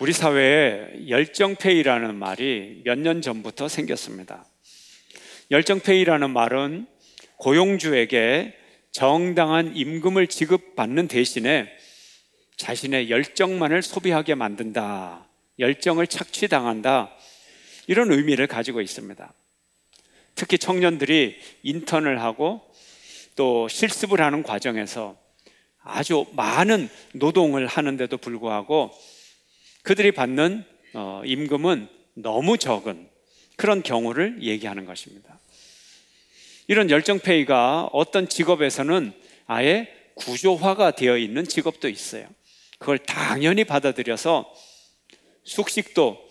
우리 사회에 열정페이라는 말이 몇 년 전부터 생겼습니다. 열정페이라는 말은 고용주에게 정당한 임금을 지급받는 대신에 자신의 열정만을 소비하게 만든다, 열정을 착취당한다, 이런 의미를 가지고 있습니다. 특히 청년들이 인턴을 하고 또 실습을 하는 과정에서 아주 많은 노동을 하는데도 불구하고 그들이 받는 임금은 너무 적은 그런 경우를 얘기하는 것입니다. 이런 열정페이가 어떤 직업에서는 아예 구조화가 되어 있는 직업도 있어요. 그걸 당연히 받아들여서 숙식도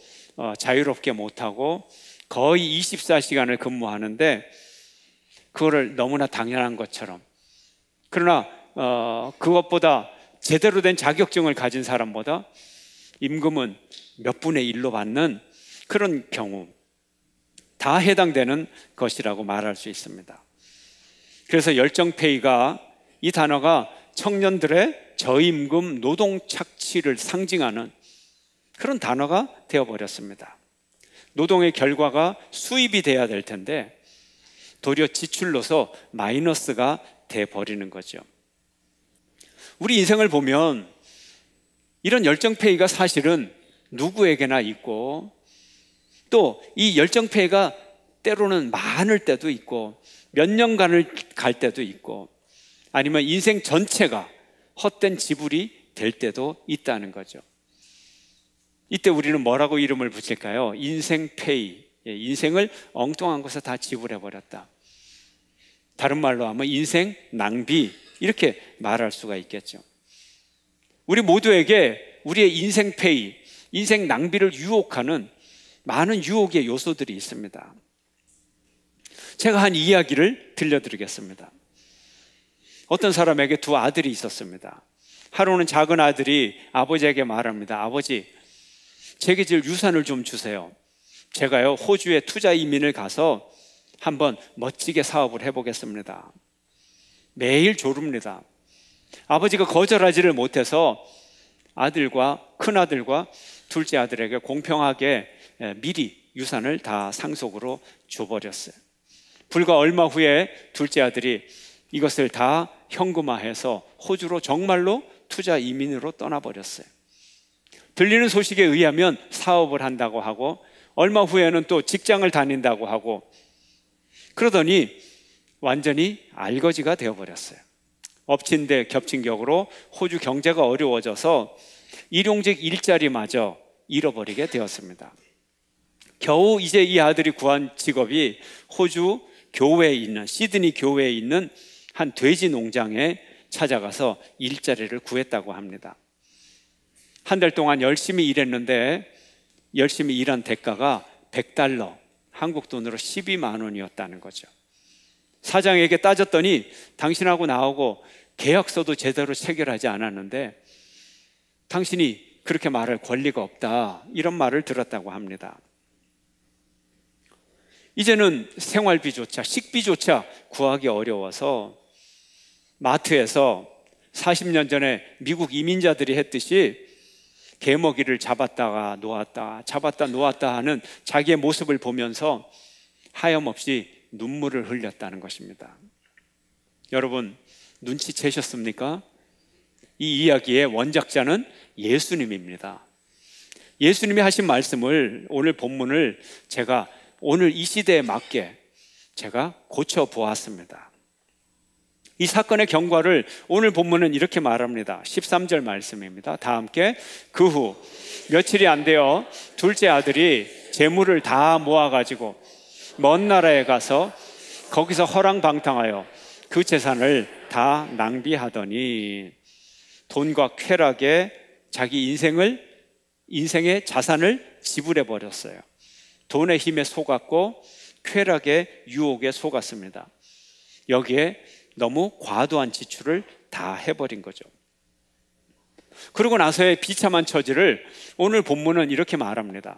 자유롭게 못하고 거의 24시간을 근무하는데 그거를 너무나 당연한 것처럼, 그러나 그것보다 제대로 된 자격증을 가진 사람보다 임금은 몇 분의 1로 받는 그런 경우, 다 해당되는 것이라고 말할 수 있습니다. 그래서 열정페이가, 이 단어가 청년들의 저임금 노동 착취를 상징하는 그런 단어가 되어버렸습니다. 노동의 결과가 수입이 돼야 될 텐데 도리어 지출로서 마이너스가 돼버리는 거죠. 우리 인생을 보면 이런 열정페이가 사실은 누구에게나 있고, 또 이 열정페이가 때로는 많을 때도 있고 몇 년간을 갈 때도 있고, 아니면 인생 전체가 헛된 지불이 될 때도 있다는 거죠. 이때 우리는 뭐라고 이름을 붙일까요? 인생페이. 인생을 엉뚱한 곳에 다 지불해버렸다. 다른 말로 하면 인생 낭비, 이렇게 말할 수가 있겠죠. 우리 모두에게 우리의 인생페이, 인생 낭비를 유혹하는 많은 유혹의 요소들이 있습니다. 제가 한 이야기를 들려드리겠습니다. 어떤 사람에게 두 아들이 있었습니다. 하루는 작은 아들이 아버지에게 말합니다. 아버지, 제게 질 유산을 좀 주세요. 제가요, 호주에 투자 이민을 가서 한번 멋지게 사업을 해보겠습니다. 매일 조릅니다. 아버지가 거절하지를 못해서 아들과 큰아들과 둘째 아들에게 공평하게 미리 유산을 다 상속으로 줘버렸어요. 불과 얼마 후에 둘째 아들이 이것을 다 현금화해서 호주로 정말로 투자 이민으로 떠나버렸어요. 들리는 소식에 의하면 사업을 한다고 하고 얼마 후에는 또 직장을 다닌다고 하고, 그러더니 완전히 알거지가 되어버렸어요. 엎친 데 겹친 격으로 호주 경제가 어려워져서 일용직 일자리마저 잃어버리게 되었습니다. 겨우 이제 이 아들이 구한 직업이 호주 교외에 있는, 시드니 교외에 있는 한 돼지 농장에 찾아가서 일자리를 구했다고 합니다. 한 달 동안 열심히 일했는데 열심히 일한 대가가 $100, 한국 돈으로 12만 원이었다는 거죠. 사장에게 따졌더니 당신하고 나하고 계약서도 제대로 체결하지 않았는데 당신이 그렇게 말할 권리가 없다, 이런 말을 들었다고 합니다. 이제는 생활비조차, 식비조차 구하기 어려워서 마트에서 40년 전에 미국 이민자들이 했듯이 개먹이를 잡았다가 놓았다, 잡았다 놓았다 하는 자기의 모습을 보면서 하염없이 눈물을 흘렸다는 것입니다. 여러분, 눈치채셨습니까? 이 이야기의 원작자는 예수님입니다. 예수님이 하신 말씀을, 오늘 본문을 제가 오늘 이 시대에 맞게 제가 고쳐보았습니다. 이 사건의 경과를 오늘 본문은 이렇게 말합니다. 13절 말씀입니다. 다 함께. 그 후 며칠이 안 되어 둘째 아들이 재물을 다 모아가지고 먼 나라에 가서 거기서 허랑방탕하여 그 재산을 다 낭비하더니 돈과 쾌락에 자기 인생의 자산을 지불해버렸어요. 돈의 힘에 속았고 쾌락의 유혹에 속았습니다. 여기에 너무 과도한 지출을 다 해버린 거죠. 그러고 나서의 비참한 처지를 오늘 본문은 이렇게 말합니다.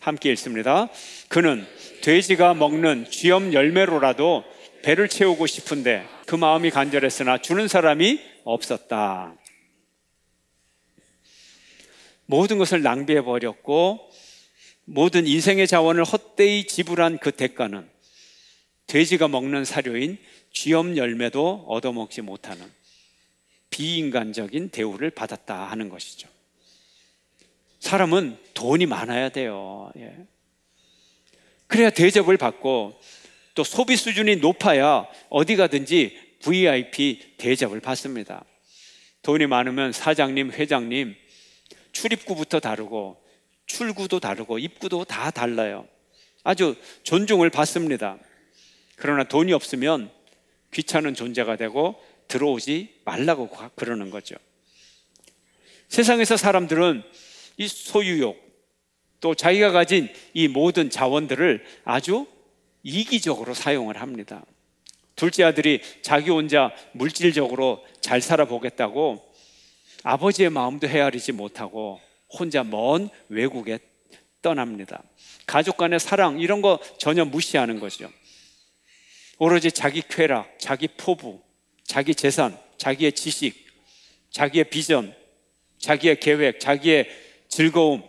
함께 읽습니다. 그는 돼지가 먹는 쥐염 열매로라도 배를 채우고 싶은데 그 마음이 간절했으나 주는 사람이 없었다. 모든 것을 낭비해 버렸고 모든 인생의 자원을 헛되이 지불한 그 대가는 돼지가 먹는 사료인 쥐염 열매도 얻어먹지 못하는 비인간적인 대우를 받았다 하는 것이죠. 사람은 돈이 많아야 돼요. 그래야 대접을 받고 또 소비 수준이 높아야 어디 가든지 VIP 대접을 받습니다. 돈이 많으면 사장님, 회장님 출입구부터 다르고 출구도 다르고 입구도 다 달라요. 아주 존중을 받습니다. 그러나 돈이 없으면 귀찮은 존재가 되고 들어오지 말라고 그러는 거죠. 세상에서 사람들은 이 소유욕 또 자기가 가진 이 모든 자원들을 아주 이기적으로 사용을 합니다. 둘째 아들이 자기 혼자 물질적으로 잘 살아보겠다고 아버지의 마음도 헤아리지 못하고 혼자 먼 외국에 떠납니다. 가족 간의 사랑 이런 거 전혀 무시하는 거죠. 오로지 자기 쾌락, 자기 포부, 자기 재산, 자기의 지식, 자기의 비전, 자기의 계획, 자기의 즐거움,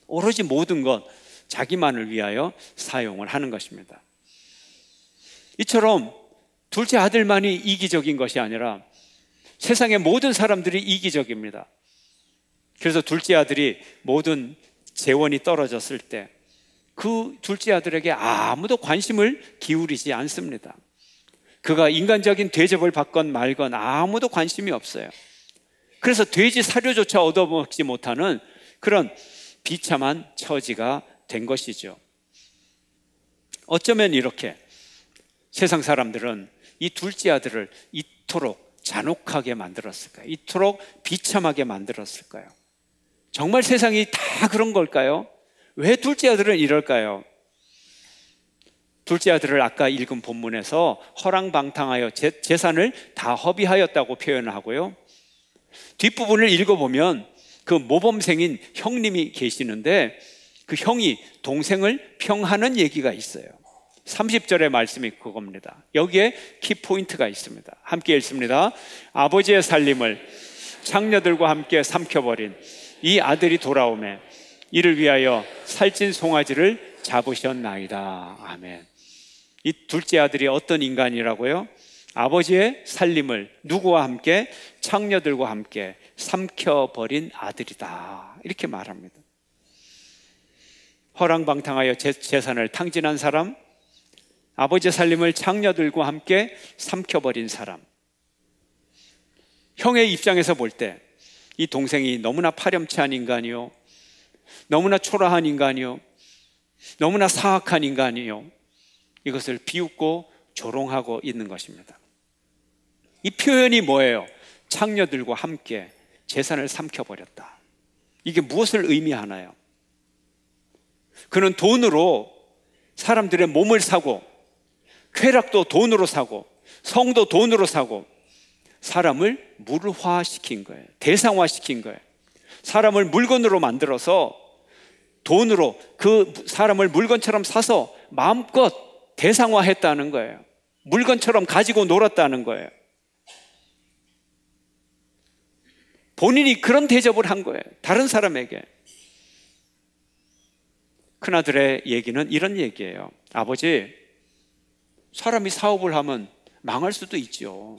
오로지 모든 것 자기만을 위하여 사용을 하는 것입니다. 이처럼 둘째 아들만이 이기적인 것이 아니라 세상의 모든 사람들이 이기적입니다. 그래서 둘째 아들이 모든 재원이 떨어졌을 때 그 둘째 아들에게 아무도 관심을 기울이지 않습니다. 그가 인간적인 대접을 받건 말건 아무도 관심이 없어요. 그래서 돼지 사료조차 얻어먹지 못하는 그런 비참한 처지가 된 것이죠. 어쩌면 이렇게 세상 사람들은 이 둘째 아들을 이토록 잔혹하게 만들었을까요? 이토록 비참하게 만들었을까요? 정말 세상이 다 그런 걸까요? 왜 둘째 아들은 이럴까요? 둘째 아들을 아까 읽은 본문에서 허랑방탕하여 재산을 다 허비하였다고 표현하고요, 뒷부분을 읽어보면 그 모범생인 형님이 계시는데 그 형이 동생을 평하는 얘기가 있어요. 30절의 말씀이 그겁니다. 여기에 키포인트가 있습니다. 함께 읽습니다. 아버지의 살림을 장녀들과 함께 삼켜버린 이 아들이 돌아오매 이를 위하여 살찐 송아지를 잡으셨나이다. 아멘. 이 둘째 아들이 어떤 인간이라고요? 아버지의 살림을 누구와 함께? 창녀들과 함께 삼켜버린 아들이다. 이렇게 말합니다. 허랑방탕하여 재산을 탕진한 사람, 아버지의 살림을 창녀들과 함께 삼켜버린 사람. 형의 입장에서 볼 때 이 동생이 너무나 파렴치한 인간이요, 너무나 초라한 인간이요, 너무나 사악한 인간이요, 이것을 비웃고 조롱하고 있는 것입니다. 이 표현이 뭐예요? 창녀들과 함께 재산을 삼켜버렸다. 이게 무엇을 의미하나요? 그는 돈으로 사람들의 몸을 사고, 쾌락도 돈으로 사고, 성도 돈으로 사고, 사람을 물화시킨 거예요. 대상화시킨 거예요. 사람을 물건으로 만들어서 돈으로 그 사람을 물건처럼 사서 마음껏 대상화했다는 거예요. 물건처럼 가지고 놀았다는 거예요. 본인이 그런 대접을 한 거예요. 다른 사람에게. 큰아들의 얘기는 이런 얘기예요. 아버지, 사람이 사업을 하면 망할 수도 있죠.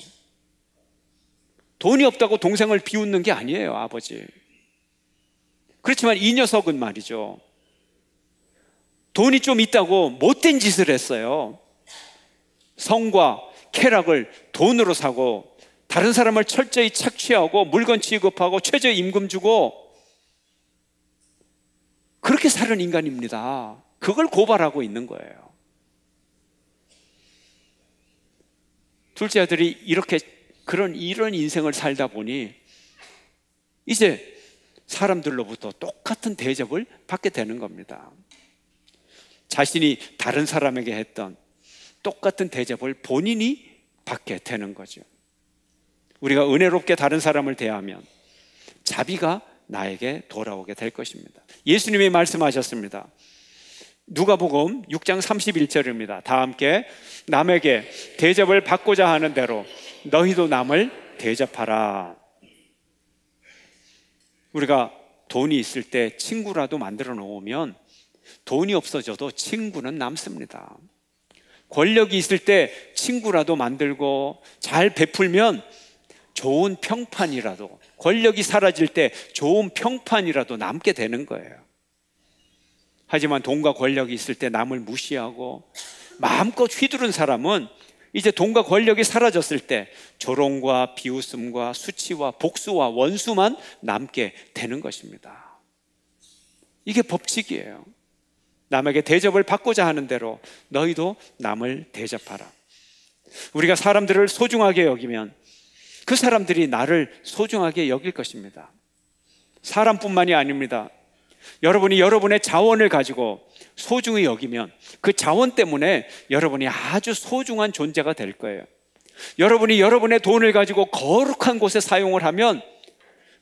돈이 없다고 동생을 비웃는 게 아니에요, 아버지. 그렇지만 이 녀석은 말이죠, 돈이 좀 있다고 못된 짓을 했어요. 성과 쾌락을 돈으로 사고 다른 사람을 철저히 착취하고 물건 취급하고 최저 임금 주고 그렇게 사는 인간입니다. 그걸 고발하고 있는 거예요. 둘째 아들이 이렇게 이런 인생을 살다 보니 이제 사람들로부터 똑같은 대접을 받게 되는 겁니다. 자신이 다른 사람에게 했던 똑같은 대접을 본인이 받게 되는 거죠. 우리가 은혜롭게 다른 사람을 대하면 자비가 나에게 돌아오게 될 것입니다. 예수님이 말씀하셨습니다. 누가복음 6장 31절입니다. 다 함께, 남에게 대접을 받고자 하는 대로 너희도 남을 대접하라. 우리가 돈이 있을 때 친구라도 만들어 놓으면 돈이 없어져도 친구는 남습니다. 권력이 있을 때 친구라도 만들고 잘 베풀면 좋은 평판이라도, 권력이 사라질 때 좋은 평판이라도 남게 되는 거예요. 하지만 돈과 권력이 있을 때 남을 무시하고 마음껏 휘두른 사람은 이제 돈과 권력이 사라졌을 때 조롱과 비웃음과 수치와 복수와 원수만 남게 되는 것입니다. 이게 법칙이에요. 남에게 대접을 받고자 하는 대로 너희도 남을 대접하라. 우리가 사람들을 소중하게 여기면 그 사람들이 나를 소중하게 여길 것입니다. 사람뿐만이 아닙니다. 여러분이 여러분의 자원을 가지고 소중히 여기면 그 자원 때문에 여러분이 아주 소중한 존재가 될 거예요. 여러분이 여러분의 돈을 가지고 거룩한 곳에 사용을 하면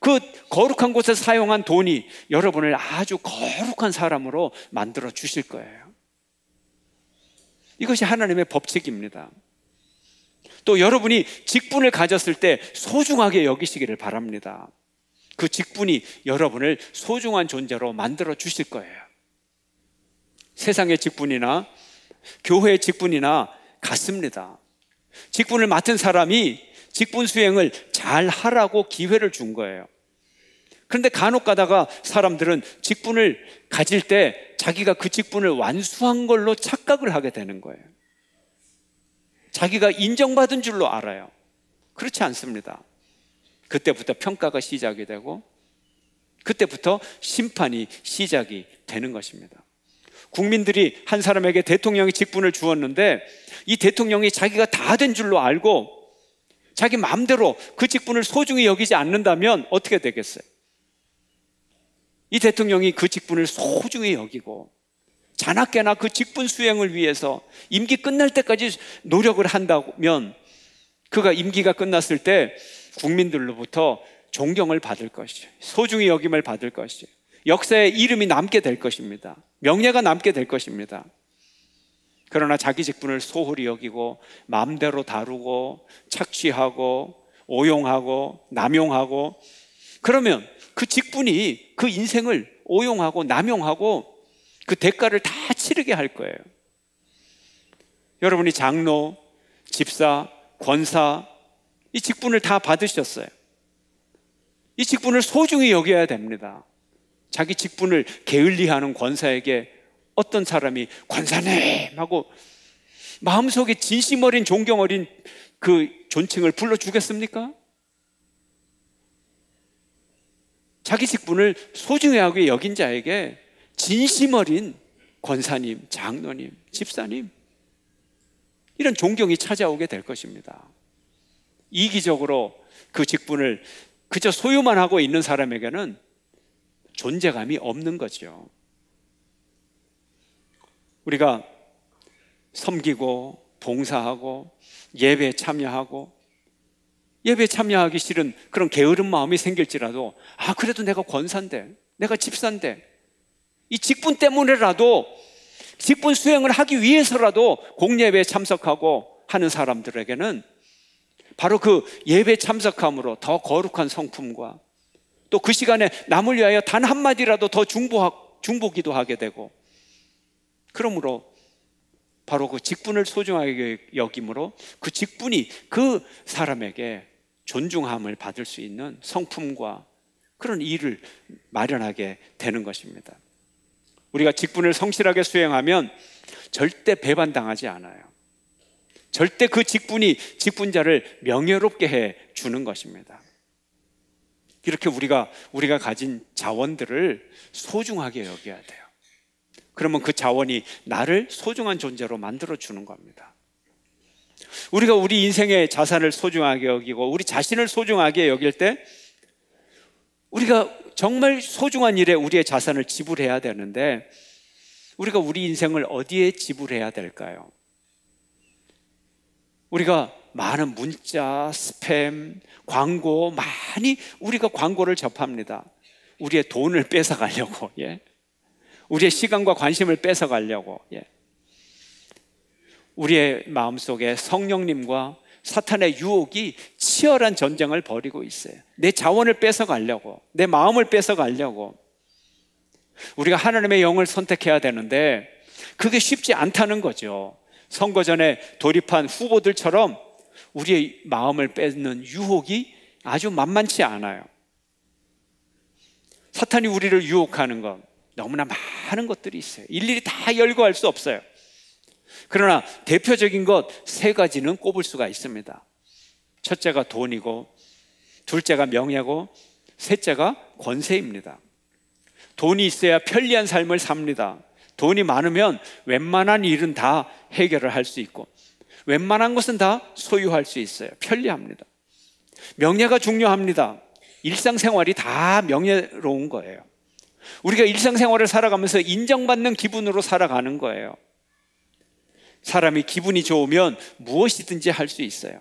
그 거룩한 곳에 사용한 돈이 여러분을 아주 거룩한 사람으로 만들어 주실 거예요. 이것이 하나님의 법칙입니다. 또 여러분이 직분을 가졌을 때 소중하게 여기시기를 바랍니다. 그 직분이 여러분을 소중한 존재로 만들어 주실 거예요. 세상의 직분이나 교회의 직분이나 같습니다. 직분을 맡은 사람이 직분 수행을 잘 하라고 기회를 준 거예요. 그런데 간혹 가다가 사람들은 직분을 가질 때 자기가 그 직분을 완수한 걸로 착각을 하게 되는 거예요. 자기가 인정받은 줄로 알아요. 그렇지 않습니다. 그때부터 평가가 시작이 되고 그때부터 심판이 시작이 되는 것입니다. 국민들이 한 사람에게 대통령의 직분을 주었는데 이 대통령이 자기가 다 된 줄로 알고 자기 마음대로 그 직분을 소중히 여기지 않는다면 어떻게 되겠어요? 이 대통령이 그 직분을 소중히 여기고 자나깨나 그 직분 수행을 위해서 임기 끝날 때까지 노력을 한다면 그가 임기가 끝났을 때 국민들로부터 존경을 받을 것이에요. 소중히 여김을 받을 것이에요. 역사에 이름이 남게 될 것입니다. 명예가 남게 될 것입니다. 그러나 자기 직분을 소홀히 여기고 마음대로 다루고 착취하고 오용하고 남용하고 그러면 그 직분이 그 인생을 오용하고 남용하고 그 대가를 다 치르게 할 거예요. 여러분이 장로, 집사, 권사 이 직분을 다 받으셨어요. 이 직분을 소중히 여겨야 됩니다. 자기 직분을 게을리하는 권사에게 어떤 사람이 권사님 하고 마음속에 진심 어린 존경 어린 그 존칭을 불러주겠습니까? 자기 직분을 소중하게 여긴 자에게 진심 어린 권사님, 장로님, 집사님 이런 존경이 찾아오게 될 것입니다. 이기적으로 그 직분을 그저 소유만 하고 있는 사람에게는 존재감이 없는 거죠. 우리가 섬기고 봉사하고 예배에 참여하고 예배에 참여하기 싫은 그런 게으른 마음이 생길지라도 그래도 내가 권사인데 내가 집사인데 이 직분 때문에라도 직분 수행을 하기 위해서라도 공예배에 참석하고 하는 사람들에게는 바로 그 예배 참석함으로 더 거룩한 성품과 또 그 시간에 남을 위하여 단 한마디라도 더 중보기도 하게 되고 그러므로 바로 그 직분을 소중하게 여김으로 그 직분이 그 사람에게 존중함을 받을 수 있는 성품과 그런 일을 마련하게 되는 것입니다. 우리가 직분을 성실하게 수행하면 절대 배반당하지 않아요. 절대 그 직분이 직분자를 명예롭게 해 주는 것입니다. 이렇게 우리가 가진 자원들을 소중하게 여겨야 돼요. 그러면 그 자원이 나를 소중한 존재로 만들어 주는 겁니다. 우리가 우리 인생의 자산을 소중하게 여기고 우리 자신을 소중하게 여길 때 우리가 정말 소중한 일에 우리의 자산을 지불해야 되는데 우리가 우리 인생을 어디에 지불해야 될까요? 우리가 많은 문자, 스팸, 광고 많이 우리가 광고를 접합니다. 우리의 돈을 뺏어가려고 우리의 시간과 관심을 뺏어가려고 우리의 마음속에 성령님과 사탄의 유혹이 치열한 전쟁을 벌이고 있어요. 내 자원을 뺏어가려고, 내 마음을 뺏어가려고. 우리가 하나님의 영을 선택해야 되는데 그게 쉽지 않다는 거죠. 선거 전에 돌입한 후보들처럼 우리의 마음을 뺏는 유혹이 아주 만만치 않아요. 사탄이 우리를 유혹하는 것 너무나 많은 것들이 있어요. 일일이 다 열거할 수 없어요. 그러나 대표적인 것 세 가지는 꼽을 수가 있습니다. 첫째가 돈이고, 둘째가 명예고, 셋째가 권세입니다. 돈이 있어야 편리한 삶을 삽니다. 돈이 많으면 웬만한 일은 다 해결을 할 수 있고, 웬만한 것은 다 소유할 수 있어요. 편리합니다. 명예가 중요합니다. 일상생활이 다 명예로운 거예요. 우리가 일상생활을 살아가면서 인정받는 기분으로 살아가는 거예요. 사람이 기분이 좋으면 무엇이든지 할 수 있어요.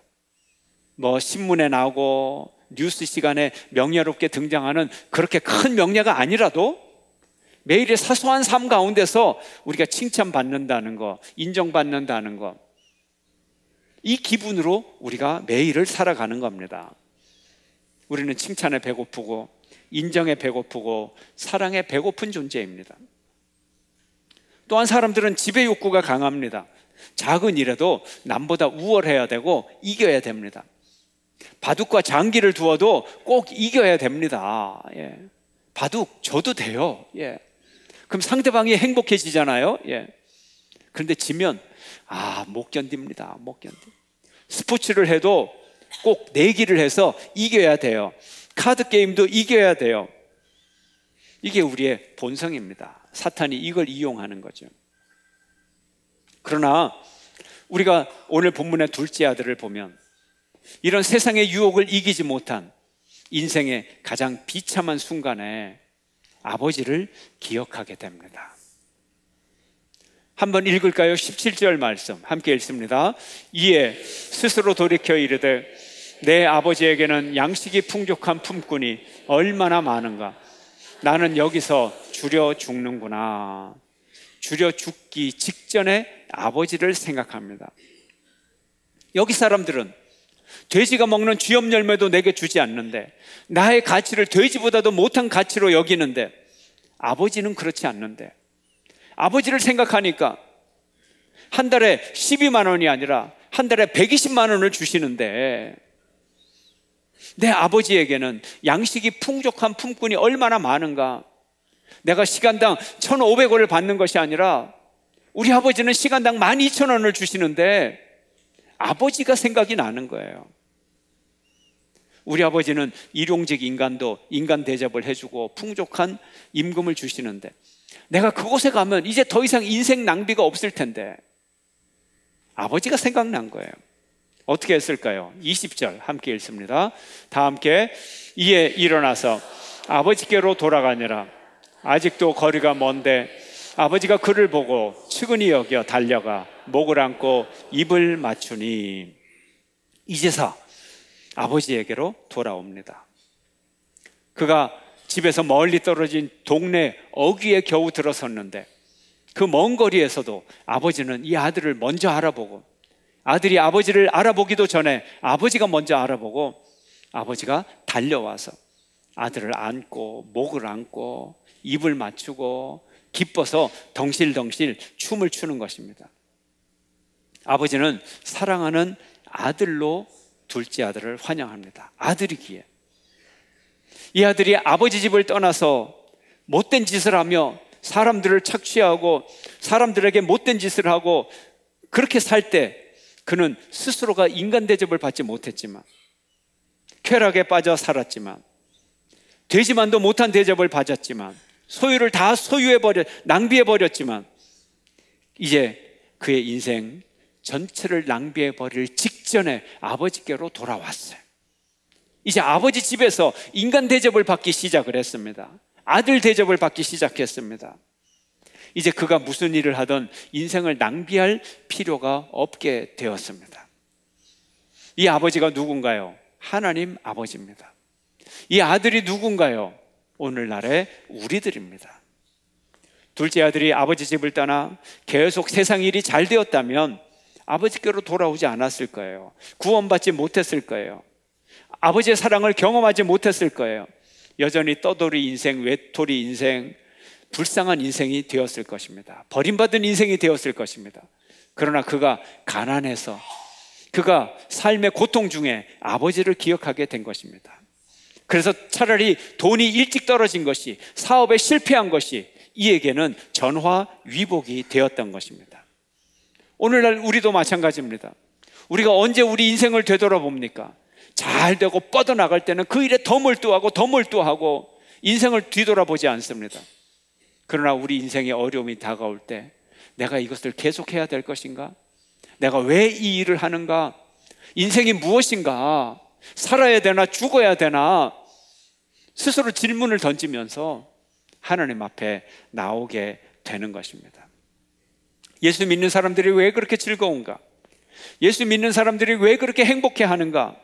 신문에 나오고 뉴스 시간에 명예롭게 등장하는 그렇게 큰 명예가 아니라도 매일의 사소한 삶 가운데서 우리가 칭찬받는다는 거, 인정받는다는 거, 이 기분으로 우리가 매일을 살아가는 겁니다. 우리는 칭찬에 배고프고 인정에 배고프고 사랑에 배고픈 존재입니다. 또한 사람들은 지배 욕구가 강합니다. 작은 일에도 남보다 우월해야 되고 이겨야 됩니다. 바둑과 장기를 두어도 꼭 이겨야 됩니다. 예. 바둑 져도 돼요. 예. 그럼 상대방이 행복해지잖아요. 예. 그런데 지면 못 견딥니다. 못 견디. 스포츠를 해도 꼭 내기를 해서 이겨야 돼요. 카드 게임도 이겨야 돼요. 이게 우리의 본성입니다. 사탄이 이걸 이용하는 거죠. 그러나 우리가 오늘 본문의 둘째 아들을 보면 이런 세상의 유혹을 이기지 못한 인생의 가장 비참한 순간에 아버지를 기억하게 됩니다. 한번 읽을까요? 17절 말씀 함께 읽습니다. 이에 스스로 돌이켜 이르되 내 아버지에게는 양식이 풍족한 품꾼이 얼마나 많은가. 나는 여기서 주려 죽는구나. 주려 죽기 직전에 아버지를 생각합니다. 여기 사람들은 돼지가 먹는 쥐염 열매도 내게 주지 않는데, 나의 가치를 돼지보다도 못한 가치로 여기는데, 아버지는 그렇지 않는데, 아버지를 생각하니까 한 달에 12만 원이 아니라 한 달에 120만 원을 주시는데, 내 아버지에게는 양식이 풍족한 품꾼이 얼마나 많은가. 내가 시간당 1,500원을 받는 것이 아니라 우리 아버지는 시간당 12,000원을 주시는데 아버지가 생각이 나는 거예요. 우리 아버지는 일용직 인간도 인간 대접을 해주고 풍족한 임금을 주시는데 내가 그곳에 가면 이제 더 이상 인생 낭비가 없을 텐데, 아버지가 생각난 거예요. 어떻게 했을까요? 20절 함께 읽습니다. 다 함께. 이에 일어나서 아버지께로 돌아가니라. 아직도 거리가 먼데 아버지가 그를 보고 측은히 여겨 달려가 목을 안고 입을 맞추니, 이제서 아버지에게로 돌아옵니다. 그가 집에서 멀리 떨어진 동네 어귀에 겨우 들어섰는데 그 먼 거리에서도 아버지는 이 아들을 먼저 알아보고, 아들이 아버지를 알아보기도 전에 아버지가 먼저 알아보고 아버지가 달려와서 아들을 안고 목을 안고 입을 맞추고 기뻐서 덩실덩실 춤을 추는 것입니다. 아버지는 사랑하는 아들로 둘째 아들을 환영합니다. 아들이기에. 이 아들이 아버지 집을 떠나서 못된 짓을 하며 사람들을 착취하고 사람들에게 못된 짓을 하고 그렇게 살 때 그는 스스로가 인간 대접을 받지 못했지만, 쾌락에 빠져 살았지만, 되지만도 못한 대접을 받았지만, 소유를 다 낭비해버렸지만, 이제 그의 인생 전체를 낭비해버릴 직전에 아버지께로 돌아왔어요. 이제 아버지 집에서 인간 대접을 받기 시작을 했습니다. 아들 대접을 받기 시작했습니다. 이제 그가 무슨 일을 하든 인생을 낭비할 필요가 없게 되었습니다. 이 아버지가 누군가요? 하나님 아버지입니다. 이 아들이 누군가요? 오늘날의 우리들입니다. 둘째 아들이 아버지 집을 떠나 계속 세상 일이 잘 되었다면 아버지께로 돌아오지 않았을 거예요. 구원받지 못했을 거예요. 아버지의 사랑을 경험하지 못했을 거예요. 여전히 떠돌이 인생, 외톨이 인생, 불쌍한 인생이 되었을 것입니다. 버림받은 인생이 되었을 것입니다. 그러나 그가 가난해서, 그가 삶의 고통 중에 아버지를 기억하게 된 것입니다. 그래서 차라리 돈이 일찍 떨어진 것이, 사업에 실패한 것이 이에게는 전화위복이 되었던 것입니다. 오늘날 우리도 마찬가지입니다. 우리가 언제 우리 인생을 되돌아봅니까? 잘 되고 뻗어나갈 때는 그 일에 더 몰두하고 인생을 뒤돌아보지 않습니다. 그러나 우리 인생에 어려움이 다가올 때 내가 이것을 계속해야 될 것인가? 내가 왜 이 일을 하는가? 인생이 무엇인가? 살아야 되나 죽어야 되나? 스스로 질문을 던지면서 하나님 앞에 나오게 되는 것입니다. 예수 믿는 사람들이 왜 그렇게 즐거운가? 예수 믿는 사람들이 왜 그렇게 행복해 하는가?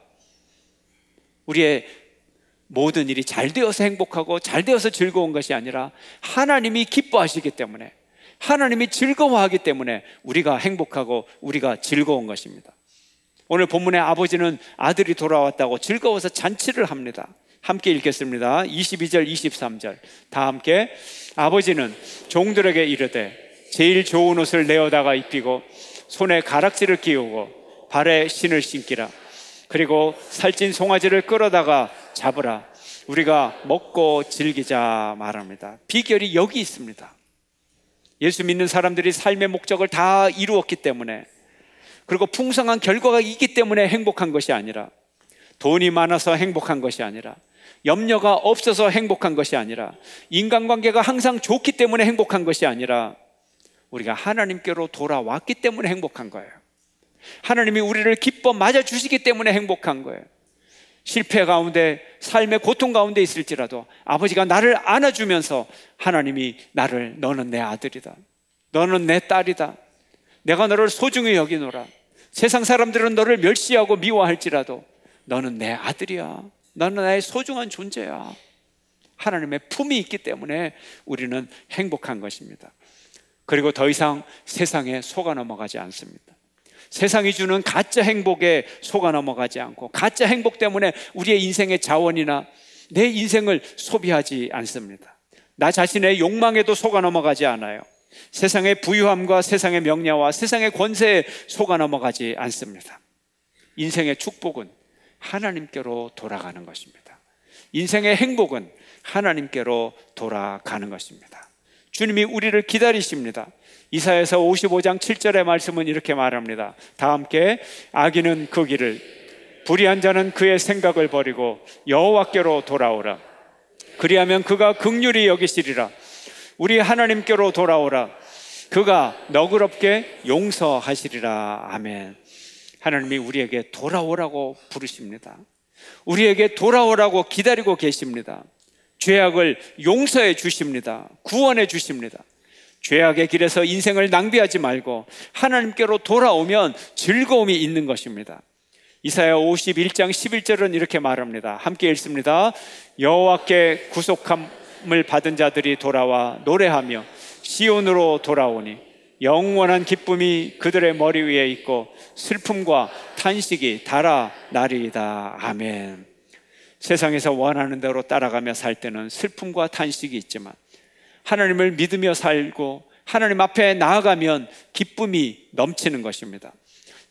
우리의 모든 일이 잘 되어서 행복하고 잘 되어서 즐거운 것이 아니라 하나님이 기뻐하시기 때문에, 하나님이 즐거워하기 때문에 우리가 행복하고 우리가 즐거운 것입니다. 오늘 본문의 아버지는 아들이 돌아왔다고 즐거워서 잔치를 합니다. 함께 읽겠습니다. 22절 23절 다 함께. 아버지는 종들에게 이르되 제일 좋은 옷을 내어다가 입히고 손에 가락지를 끼우고 발에 신을 신기라. 그리고 살찐 송아지를 끌어다가 잡으라. 우리가 먹고 즐기자 말합니다. 비결이 여기 있습니다. 예수 믿는 사람들이 삶의 목적을 다 이루었기 때문에, 그리고 풍성한 결과가 있기 때문에 행복한 것이 아니라, 돈이 많아서 행복한 것이 아니라, 염려가 없어서 행복한 것이 아니라, 인간관계가 항상 좋기 때문에 행복한 것이 아니라, 우리가 하나님께로 돌아왔기 때문에 행복한 거예요. 하나님이 우리를 기뻐 맞아주시기 때문에 행복한 거예요. 실패 가운데, 삶의 고통 가운데 있을지라도 아버지가 나를 안아주면서 하나님이 나를, 너는 내 아들이다, 너는 내 딸이다, 내가 너를 소중히 여기노라. 세상 사람들은 너를 멸시하고 미워할지라도 너는 내 아들이야, 너는 나의 소중한 존재야. 하나님의 품이 있기 때문에 우리는 행복한 것입니다. 그리고 더 이상 세상에 속아 넘어가지 않습니다. 세상이 주는 가짜 행복에 속아 넘어가지 않고, 가짜 행복 때문에 우리의 인생의 자원이나 내 인생을 소비하지 않습니다. 나 자신의 욕망에도 속아 넘어가지 않아요. 세상의 부유함과 세상의 명예와 세상의 권세에 속아 넘어가지 않습니다. 인생의 축복은 하나님께로 돌아가는 것입니다. 인생의 행복은 하나님께로 돌아가는 것입니다. 주님이 우리를 기다리십니다. 이사야서 55장 7절의 말씀은 이렇게 말합니다. 다 함께. 악인은 그 길을, 불의한 자는 그의 생각을 버리고 여호와께로 돌아오라. 그리하면 그가 긍휼히 여기시리라. 우리 하나님께로 돌아오라. 그가 너그럽게 용서하시리라. 아멘. 하나님이 우리에게 돌아오라고 부르십니다. 우리에게 돌아오라고 기다리고 계십니다. 죄악을 용서해 주십니다. 구원해 주십니다. 죄악의 길에서 인생을 낭비하지 말고 하나님께로 돌아오면 즐거움이 있는 것입니다. 이사야 51장 11절은 이렇게 말합니다. 함께 읽습니다. 여호와께 구속함을 받은 자들이 돌아와 노래하며 시온으로 돌아오니 영원한 기쁨이 그들의 머리 위에 있고 슬픔과 탄식이 달아나리이다. 아멘. 세상에서 원하는 대로 따라가며 살 때는 슬픔과 탄식이 있지만, 하나님을 믿으며 살고 하나님 앞에 나아가면 기쁨이 넘치는 것입니다.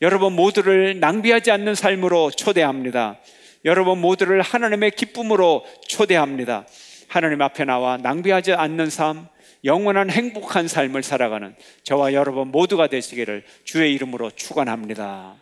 여러분 모두를 낭비하지 않는 삶으로 초대합니다. 여러분 모두를 하나님의 기쁨으로 초대합니다. 하나님 앞에 나와 낭비하지 않는 삶, 영원한 행복한 삶을 살아가는 저와 여러분 모두가 되시기를 주의 이름으로 축원합니다.